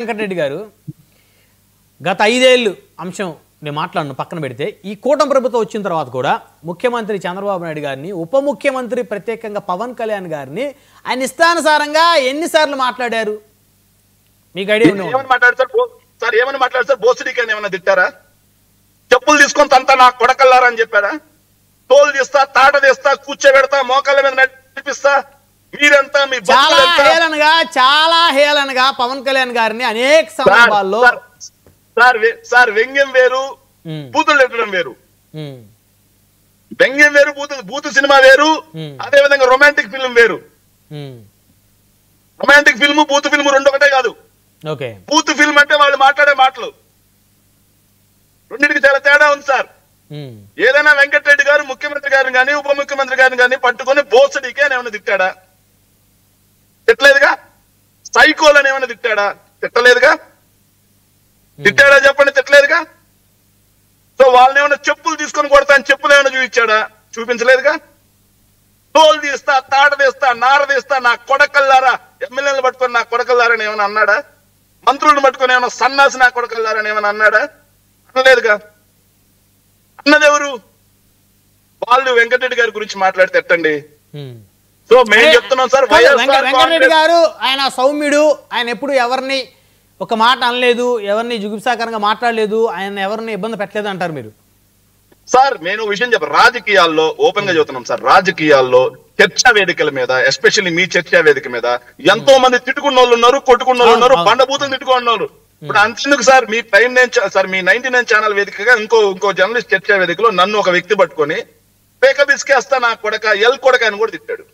వెంకటరెడ్డి గారు గత 5 ఏళ్ళు అంశం నేను మాట్లాడను పక్కన పెడితే ఈ కూటమి ప్రభుత్వం వచ్చిన తర్వాత కూడా ముఖ్యమంత్రి చంద్రబాబు నాయుడు గారిని ఉప ముఖ్యమంత్రి ప్రత్యేకంగా పవన్ కళ్యాణ్ గారిని ఆయన ఇష్టానుసారంగా ఎన్నిసార్లు మాట్లాడారు మీకు ఐడియా ఉందా? ఏమని మాట్లాడతారు సార్? ఏమని మాట్లాడతారు? బోసిడీకని ఏమన్నా తిట్టారా? చెప్పులు తీసుకొని తంతా నా కొడకల్లారా అని చెప్పారా? తోలు తీస్తా, తాట తీస్తా, కూర్చోబెడతా, మోకాళ్ళ మీద నడిపిస్తా, మీరంతా మీ చాలా హేళనగా పవన్ కళ్యాణ్ గారిని అనేక సందర్భాల్లో సార్ వ్యంగ్యం వేరు, బూతులు పెట్టడం వేరు. వ్యంగ్యం వేరు, బూతు సినిమా వేరు, అదే విధంగా రొమాంటిక్ ఫిల్మ్ వేరు. రొమాంటిక్ ఫిల్మ్, బూతు ఫిల్మ్ రెండు ఒకటే కాదు. బూతు ఫిల్మ్ అంటే వాళ్ళు మాట్లాడే మాటలు, రెండింటికి చాలా తేడా ఉంది సార్. ఏదైనా వెంకటరెడ్డి గారు ముఖ్యమంత్రి గారిని కానీ ఉప ముఖ్యమంత్రి గారిని కానీ పట్టుకొని బోసడికి అని ఏమైనా తిట్టాడా? తిట్టలేదుగా. సైకోల్ అని ఏమైనా తిట్టాడా? తిట్టలేదుగా. తిట్టాడా చెప్పండి? తిట్టలేదుగా. సో వాళ్ళని ఏమైనా చెప్పులు తీసుకొని కొడతా అని చెప్పులు ఏమైనా చూపించాడా? చూపించలేదుగా. తోలు తీస్తా, తాట తీస్తా, నార తీస్తా, నా కొడకల్లారా, ఎమ్మెల్యేలు పట్టుకొని నా కొడకల్లారని ఏమైనా అన్నాడా? మంత్రులను పట్టుకొని ఏమైనా సన్నాసి నా కొడకల్లారని ఏమైనా అన్నాడా? అనలేదుగా. అన్నది ఎవరు? వాళ్ళు వెంకటరెడ్డి గారి గురించి మాట్లాడితే ఎట్టండి? సో మేము చెప్తున్నాం సార్, వెంకటరెడ్డి గారు ఆయన సౌమ్యుడు, ఆయన ఎప్పుడు ఎవరిని ఒక మాట అనలేదు, ఎవరిని జుగుప్సాకరంగా మాట్లాడలేదు, ఆయన ఎవరిని ఇబ్బంది పెట్టలేదు అంటారు మీరు. సార్ నేను విషయం చెప్ప, రాజకీయాల్లో ఓపెన్ గా చెబుతున్నాం సార్, రాజకీయాల్లో చర్చా వేదికల మీద, ఎస్పెషల్లీ మీ చర్చా వేదిక మీద ఎంతో మంది తిట్టుకున్న వాళ్ళు ఉన్నారు, కొట్టుకున్న వాళ్ళు ఉన్నారు, బండబూతులు తిట్టుకున్న వాళ్ళు. ఇప్పుడు అంతెందుకు సార్, మీ ప్రైమ్ 9 సార్, మీ 99 ఛానల్ వేదికగా ఇంకో జర్నలిస్ట్ చర్చా వేదికలో నన్ను ఒక వ్యక్తి పట్టుకొని పేక బిస్కేస్తా నా కొడక, ఎల్ కొడక అని కూడా తిట్టాడు,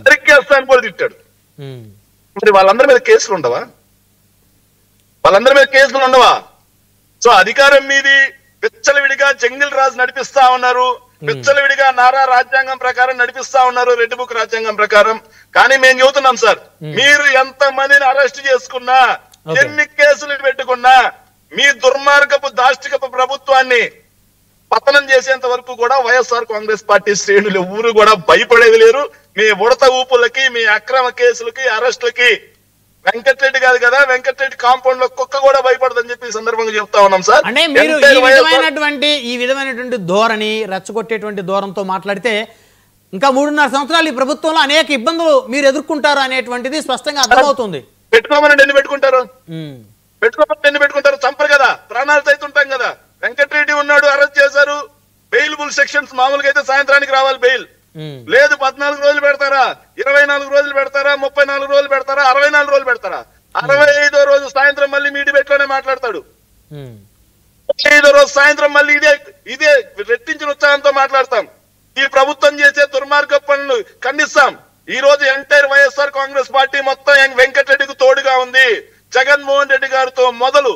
నరికేస్తా అని కూడా తిట్టాడు. మరి వాళ్ళందరి మీద కేసులు ఉండవా? వాళ్ళందరి మీద కేసులు ఉండవా? సో అధికారం మీది, విచ్చలవిడిగా జంగిల్ రాజు నడిపిస్తా ఉన్నారు, విచ్చలవిడిగా నారా రాజ్యాంగం ప్రకారం నడిపిస్తా ఉన్నారు, రెడ్ బుక్ రాజ్యాంగం ప్రకారం. కానీ మేము చెబుతున్నాం సార్, మీరు ఎంత మందిని అరెస్ట్ చేసుకున్నా, ఎన్ని కేసులు పెట్టుకున్నా, మీ దుర్మార్గపు దాష్టికపు ప్రభుత్వాన్ని పతనం చేసేంత వరకు కూడా వైఎస్ఆర్ కాంగ్రెస్ పార్టీ శ్రేణులు ఎవరు కూడా భయపడేది లేరు. మీ ఉడత ఊపులకి, మీ అక్రమ కేసులకి, అరెస్టులకి వెంకటరెడ్డి కాదు కదా, వెంకటరెడ్డి కాంపౌండ్ లో కుక్క కూడా భయపడదని చెప్పి ఈ సందర్భంగా చెప్తా ఉన్నాం సార్. అంటే మీరు ఈ విధమైనటువంటి ధోరణి, రెచ్చగొట్టేటువంటి ధోరణితో మాట్లాడితే ఇంకా 3.5 సంవత్సరాలు ఈ ప్రభుత్వంలో అనేక ఇబ్బందులు మీరు ఎదుర్కొంటారు అనేటువంటిది స్పష్టంగా అర్థమవుతుంది. పెట్టుకోమని ఎన్ని పెట్టుకుంటారు? పెట్టుకోమని ఎన్ని పెట్టుకుంటారు? చంపరు కదా, ప్రాణాలు సైతుంటాం కదా. వెంకటరెడ్డి ఉన్నాడు, అరెస్ట్ చేశారు, బెయిలబుల్ సెక్షన్స్ మామూలుగా అయితే సాయంత్రానికి రావాలి బెయిల్, లేదు 14 రోజులు పెడతారా, 24 రోజులు పెడతారా, 34 రోజులు పెడతారా, 64 రోజులు పెడతారా? 65వ రోజు సాయంత్రం మళ్ళీ మీ డిబేట్ లోనే మాట్లాడతాడు. 65వ రోజు సాయంత్రం మళ్ళీ ఇదే రెట్టించిన ఉత్సాహంతో మాట్లాడతాం. ఈ ప్రభుత్వం చేసే దుర్మార్గ పనులు ఖండిస్తాం. ఈ రోజు ఎంటైర్ వైఎస్ఆర్ కాంగ్రెస్ పార్టీ మొత్తం వెంకటరెడ్డికి తోడుగా ఉంది. జగన్మోహన్ రెడ్డి గారితో మొదలు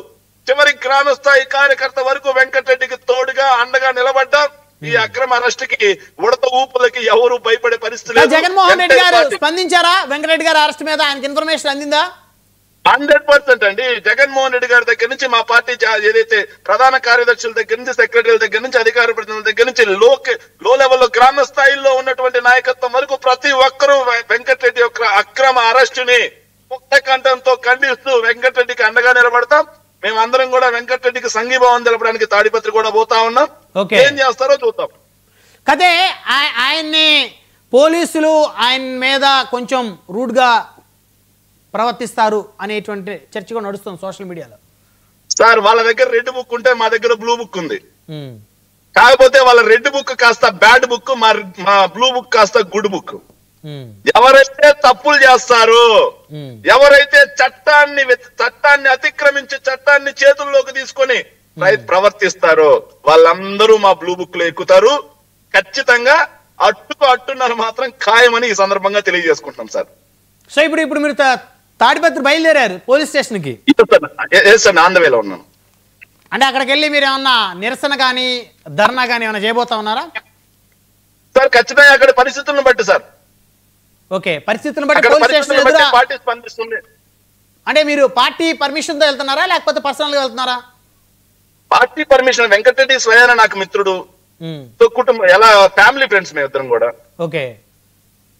చివరి గ్రామ స్థాయి కార్యకర్త వరకు వెంకటరెడ్డికి తోడుగా అండగా నిలబడ్డాం. ఈ అక్రమ అరెస్ట్ కి, ఉడత ఊపులకి ఎవరు భయపడే పరిస్థితి లేదు. జగన్మోహన్ రెడ్డి గారు స్పందించారా? వెంకటరెడ్డి గారి అరెస్ట్ మీద ఆయనకి ఇన్ఫర్మేషన్ అందిందా? 100% అండి. జగన్మోహన్ రెడ్డి గారి దగ్గర నుంచి, మా పార్టీ ఏదైతే ప్రధాన కార్యదర్శుల దగ్గర నుంచి, సెక్రటరీల దగ్గర నుంచి, అధికార ప్రతినిధుల దగ్గర నుంచి, లో లెవెల్లో గ్రామ స్థాయిలో ఉన్నటువంటి నాయకత్వం వరకు ప్రతి ఒక్కరూ వెంకటరెడ్డి యొక్క అక్రమ అరెస్టుని ముక్త కంఠంతో ఖండిస్తూ వెంకటరెడ్డికి అండగా నిలబడతాం. మేమందరం కూడా వెంకటరెడ్డికి సంఘీభావం తెలపడానికి తాడిపత్రి కూడా పోతా ఉన్నాం. ఏం చేస్తారో చూద్దాం. కదే ఆయన్ని పోలీసులు ఆయన మీద కొంచెం రూడ్ గా ప్రవర్తిస్తారు అనేటువంటి చర్చ కూడా నడుస్తుంది సోషల్ మీడియాలో. సార్ వాళ్ళ దగ్గర రెడ్ బుక్ ఉంటే మా దగ్గర బ్లూ బుక్ ఉంది. కాకపోతే వాళ్ళ రెడ్ బుక్ కాస్త బ్యాడ్ బుక్, మా బ్లూ బుక్ కాస్త గుడ్ బుక్. ఎవరైతే తప్పులు చేస్తారో, ఎవరైతే చట్టాన్ని అతిక్రమించి చట్టాన్ని చేతుల్లోకి తీసుకొని ప్రవర్తిస్తారో వాళ్ళందరూ మా బ్లూ బుక్ లో ఎక్కుతారు. ఖచ్చితంగా అట్టున్నర మాత్రం ఖాయమని ఈ సందర్భంగా తెలియజేసుకుంటున్నాం సార్. సో ఇప్పుడు మీరు తాడిపత్రి బయలుదేరారు పోలీస్ స్టేషన్ కి? ఆంధ్రవేలో ఉన్నాను. అంటే అక్కడికి వెళ్ళి మీరు ఏమన్నా నిరసన గానీ ధర్నా గానీ ఏమైనా చేయబోతా ఉన్నారా? సార్ ఖచ్చితంగా అక్కడ పరిస్థితులను బట్టి సార్. ఓకే, పరిస్థితులను బట్టి పోలీస్ స్టేషన్ పార్టీ స్పందిస్తుంది. అంటే మీరు పార్టీ పర్మిషన్ తో వెళ్తున్నారా లేకపోతే పర్సనల్ గా వెళ్తున్నారా? Party permission. వెంకటరెడ్డి స్వయాన నాకు మిత్రుడు, కుటుంబం, ఎలా ఫ్యామిలీ ఫ్రెండ్స్ మేము ఇద్దరం కూడా. ఓకే,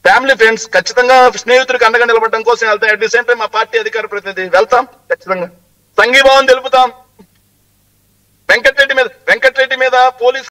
ఫ్యామిలీ ఫ్రెండ్స్ ఖచ్చితంగా స్నేహితుడికి అండగా నిలబడడం కోసం వెళ్తాం. అట్ ది సేమ్ టైం మా పార్టీ అధికార ప్రతినిధి వెళ్తాం, ఖచ్చితంగా సంఘీభావం తెలుపుతాం. వెంకటరెడ్డి మీద పోలీస్